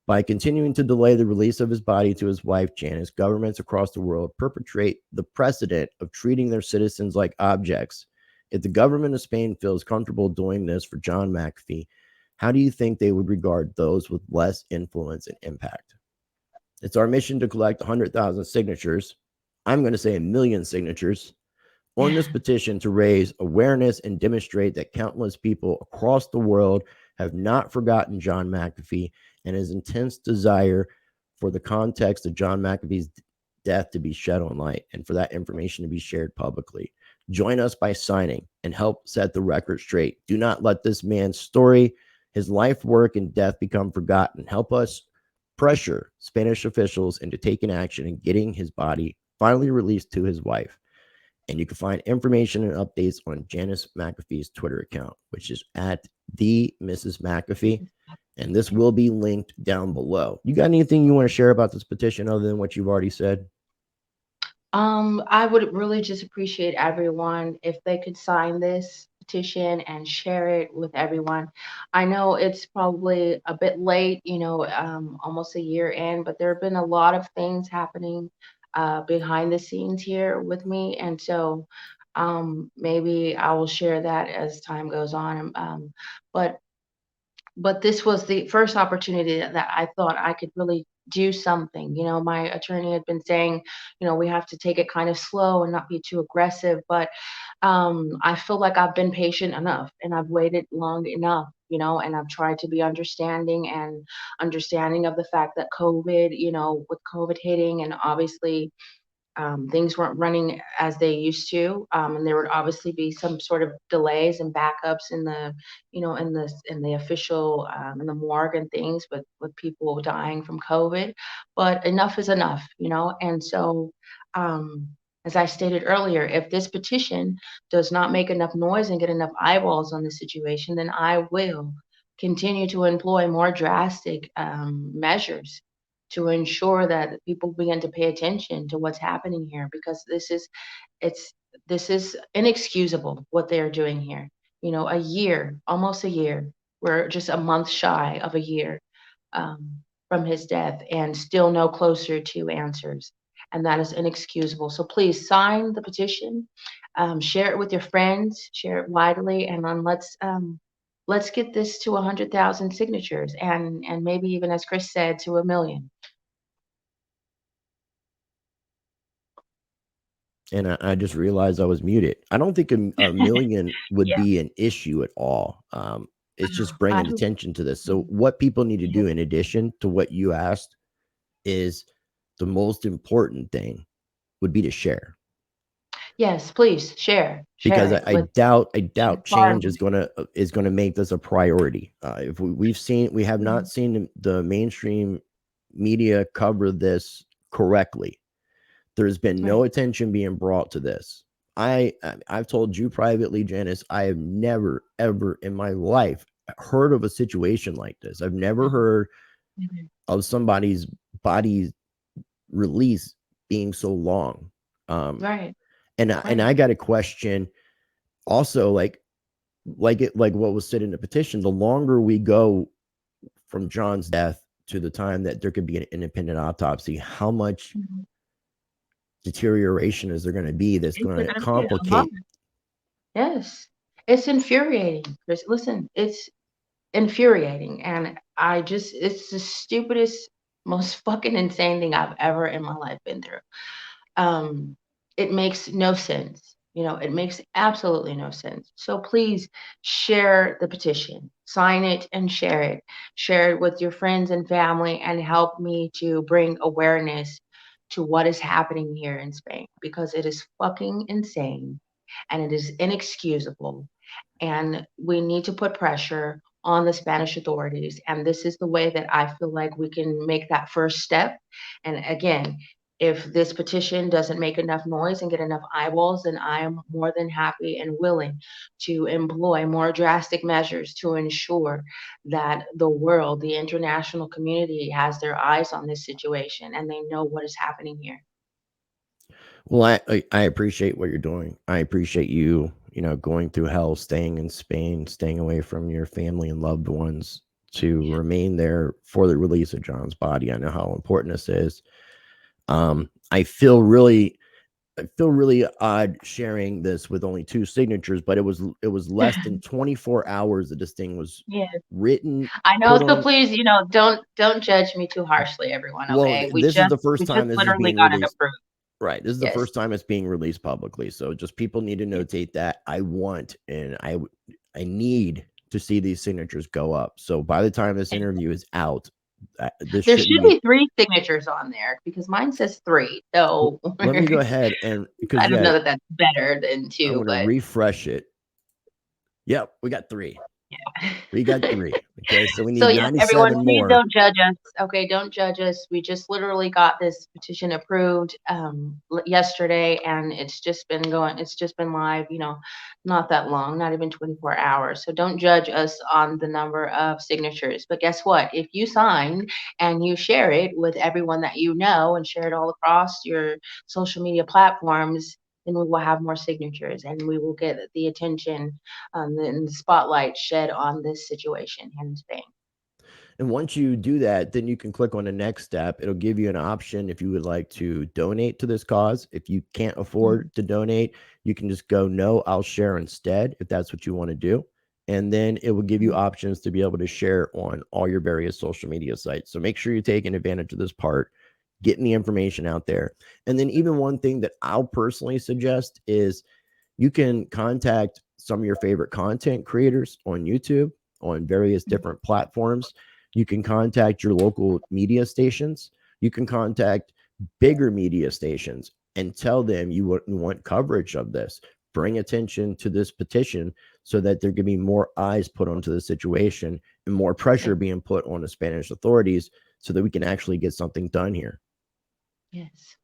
B: By continuing to delay the release of his body to his wife, Janice, governments across the world perpetrate the precedent of treating their citizens like objects. If the government of Spain feels comfortable doing this for John McAfee, how do you think they would regard those with less influence and impact? It's our mission to collect 100,000 signatures. I'm going to say 1 million signatures on this petition to raise awareness and demonstrate that countless people across the world have not forgotten John McAfee and his intense desire for the context of John McAfee's death to be shed on light and for that information to be shared publicly. Join us by signing and help set the record straight. Do not let this man's story, his life, work, and death become forgotten. Help us pressure Spanish officials into taking action and getting his body finally released to his wife. And you can find information and updates on Janice McAfee's Twitter account, which is at the Mrs. McAfee. And this will be linked down below. You got anything you want to share about this petition other than what you've already said?
C: I would really just appreciate everyone if they could sign this petition and share it with everyone. I know it's probably a bit late, almost a year in, but there have been a lot of things happening behind the scenes here with me. And so maybe I will share that as time goes on. But but this was the first opportunity that I thought I could really do something. My attorney had been saying, we have to take it kind of slow and not be too aggressive. But I feel like I've been patient enough and I've waited long enough, and I've tried to be understanding of the fact that COVID, with COVID hitting and obviously things weren't running as they used to, and there would obviously be some sort of delays and backups in the, in the official, in the morgue and things with people dying from COVID. But enough is enough, and so. As I stated earlier, if this petition does not make enough noise and get enough eyeballs on the situation, then I will continue to employ more drastic measures to ensure that people begin to pay attention to what's happening here, because it's this is inexcusable what they are doing here. A year, almost a year. We're just a month shy of a year from his death and still no closer to answers. And that is inexcusable. So please sign the petition, share it with your friends, share it widely, and then let's get this to 100,000 signatures, and maybe even, as Chris said, to 1,000,000.
B: And I just realized I was muted. I don't think a million would
C: Yeah.
B: be an issue at all. It's just
C: I
B: bringing
C: do.
B: attention to this. So what people need to
C: Yeah.
B: do in addition to what you asked is the most important thing would be to share.
C: Yes, please share
B: Because
C: it
B: I
C: with
B: doubt
C: far
B: change is gonna make this a priority. If we have not seen the mainstream media cover this correctly. There's been no attention being brought to this. I've told you privately, Janice, I have never ever in my life heard of a situation like this. I've never heard of somebody's body release being so long.
C: Right.
B: And I got a question also, like what was said in the petition. The longer we go from John's death to the time that there could be an independent autopsy, how much deterioration is there going to be that's going to complicate?
C: Yes, it's infuriating, Chris. Listen, it's infuriating, and it's the stupidest, most fucking insane thing I've ever in my life been through. It makes no sense. It makes absolutely no sense. So please share the petition, sign it and share it. Share it with your friends and family and help me to bring awareness to what is happening here in Spain, because it is fucking insane and it is inexcusable. And we need to put pressure on the Spanish authorities. And this is the way that I feel like we can make that first step. And again, if this petition doesn't make enough noise and get enough eyeballs, then I am more than happy and willing to employ more drastic measures to ensure that the world, the international community, has their eyes on this situation and they know what is happening here.
B: Well, I appreciate what you're doing. I appreciate you, going through hell, staying in Spain, staying away from your family and loved ones to remain there for the release of John's body. I know how important this is. I feel really odd sharing this with only 2 signatures, but it was less than 24 hours that this thing was written.
C: I know, so please, don't judge me too harshly, everyone. Okay,
B: Well, this is the first time this is
C: literally
B: being
C: got it
B: released.
C: approved.
B: Right. This is the first time it's being released publicly. So just people need to notate that. I want and I need to see these signatures go up. So by the time this interview is out,
C: there should be 3 signatures on there because mine says 3. So
B: let me go ahead and because
C: I don't know that that's better than 2.
B: I'm going to refresh it. Yep, we got 3. We got 3. Okay, so we
C: So
B: need
C: yes, everyone,
B: 97
C: please
B: more.
C: don't judge us. Okay, don't judge us. We just literally got this petition approved yesterday, and it's just been going. It's just been live, not that long, not even 24 hours. So don't judge us on the number of signatures. But guess what? If you sign and you share it with everyone that you know and share it all across your social media platforms, then we will have more signatures, and we will get the attention and the spotlight shed on this situation here in Spain.
B: And once you do that, then you can click on the next step. It'll give you an option if you would like to donate to this cause. If you can't
C: Mhm.
B: afford to donate, you can just go, no, I'll share instead, if that's what you want to do. And then it will give you
C: Mhm.
B: options to be able to share on all your various social media sites. So make sure you're taking advantage of this part, getting the information out there. And then, even one thing that I'll personally suggest is you can contact some of your favorite content creators on YouTube, on various different platforms. You can contact your local media stations. You can contact bigger media stations and tell them you want coverage of this. Bring attention to this petition so that there can be more eyes put onto the situation and more
C: Yeah.
B: pressure being put on the Spanish authorities so that we can actually get something done here.
C: Yes.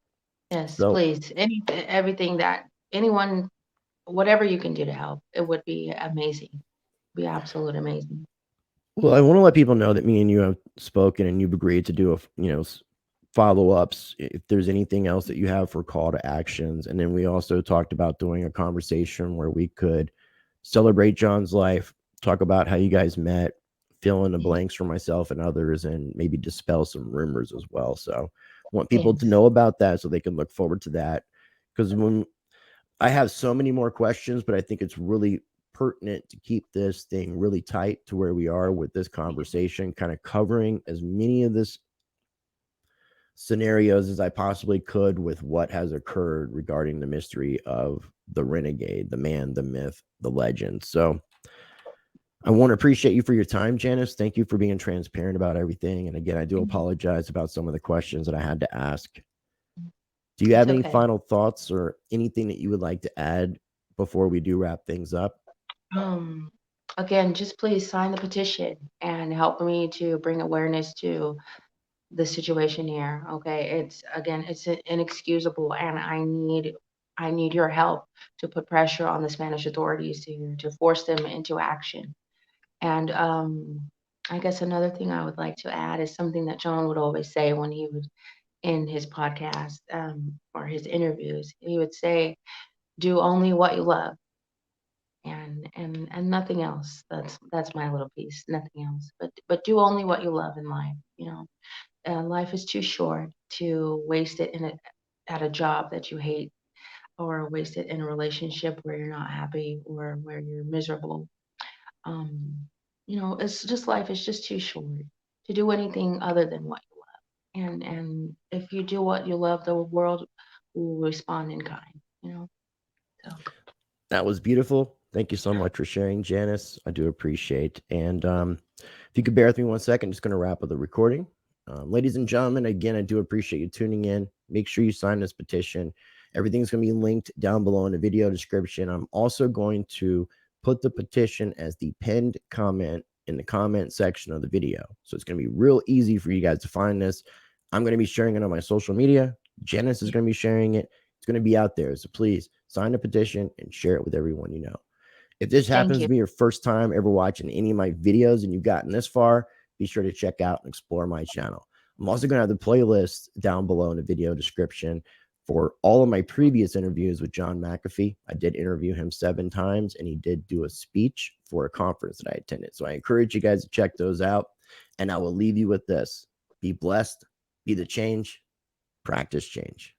C: Yes,
B: So,
C: please. Everything that anyone, whatever you can do to help, it would be amazing. Be absolute amazing.
B: well, I want to let people know that me and you have spoken and you've agreed to do follow-ups if there's anything else that you have for call to actions. And then we also talked about doing a conversation where we could celebrate John's life, talk about how you guys met, fill in the
C: Yes.
B: blanks for myself and others, and maybe dispel some rumors as well. So I want people to
C: Yes.
B: know about that so they can look forward to that. Because when I have so many more questions, but I think it's really pertinent to keep this thing really tight to where we are with this conversation, kind of covering as many of this scenarios as I possibly could with what has occurred regarding the mystery of the renegade, the man, the myth, the legend. So I want to appreciate you for your time, Janice. Thank you for being transparent about everything. And again, I do apologize about some of the questions that I had to ask. Do you
C: It's
B: have any
C: okay.
B: final thoughts or anything that you would like to add before we do wrap things up?
C: Um, Again, just please sign the petition and help me to bring awareness to the situation here. Okay, it's inexcusable, and I need your help to put pressure on the Spanish authorities to force them into action. And I guess another thing I would like to add is something that John would always say when he would in his podcast or his interviews. He would say, "Do only what you love." And nothing else. That's my little piece. Nothing else. But do only what you love in life. Life is too short to waste it at a job that you hate, or waste it in a relationship where you're not happy or where you're miserable. Um, it's just life is just too short to do anything other than what you love. And if you do what you love, the world will respond in kind. So
B: That was beautiful. Thank you so much for sharing, Janice. I do appreciate. And if you could bear with me 1 second, just going to wrap up the recording. Ladies and gentlemen, again, I do appreciate you tuning in. Make sure you sign this petition. Everything's going to be linked down below in the video description. I'm also going to put the petition as the pinned comment in the comment section of the video. So it's going to be real easy for you guys to find this. I'm going to be sharing it on my social media. Janice is going to be sharing it. It's going to be out there. So please sign the petition and share it with everyone you know. If this
C: thank
B: happens
C: you.
B: to be your first time ever watching any of my videos and you've gotten this far, be sure to check out and explore my channel. I'm also going to have the playlist down below in the video description for all of my previous interviews with John McAfee. I did interview him 7 times, and he did do a speech for a conference that I attended. So I encourage you guys to check those out. And I will leave you with this: be blessed, be the change, practice change.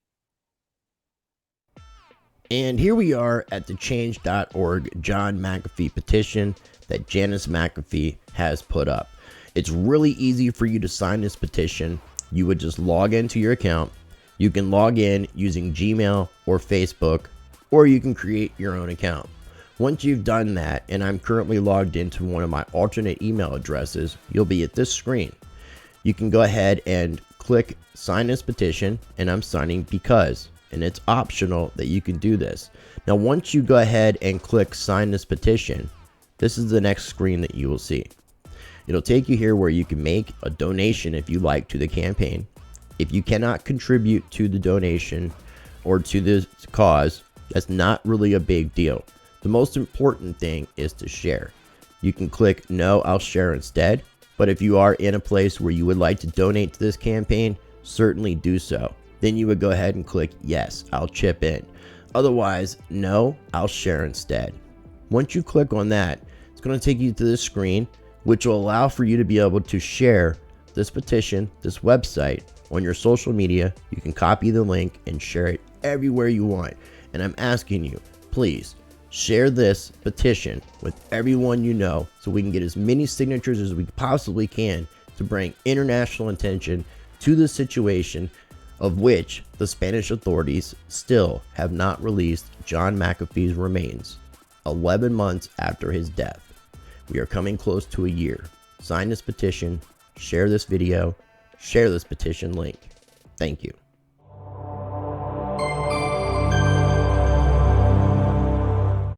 B: And here we are at the change.org John McAfee petition that Janice McAfee has put up. It's really easy for you to sign this petition. You would just log into your account. You can log in using Gmail or Facebook, or you can create your own account. Once you've done that, and I'm currently logged into one of my alternate email addresses, you'll be at this screen. You can go ahead and click sign this petition, and I'm signing because, and it's optional that you can do this. Now, once you go ahead and click sign this petition, this is the next screen that you will see. It'll take you here where you can make a donation if you like to the campaign. If you cannot contribute to the donation or to this cause, that's not really a big deal. The most important thing is to share. You can click no, I'll share instead. But if you are in a place where you would like to donate to this campaign, certainly do so. Then you would go ahead and click yes, I'll chip in. Otherwise, no, I'll share instead. Once you click on that, it's going to take you to this screen, which will allow for you to be able to share this petition, this website, on your social media. You can copy the link and share it everywhere you want. And I'm asking you, please share this petition with everyone you know so we can get as many signatures as we possibly can to bring international attention to the situation of which the Spanish authorities still have not released John McAfee's remains 11 months after his death. We are coming close to a year. Sign this petition, share this video, share this petition link. Thank you.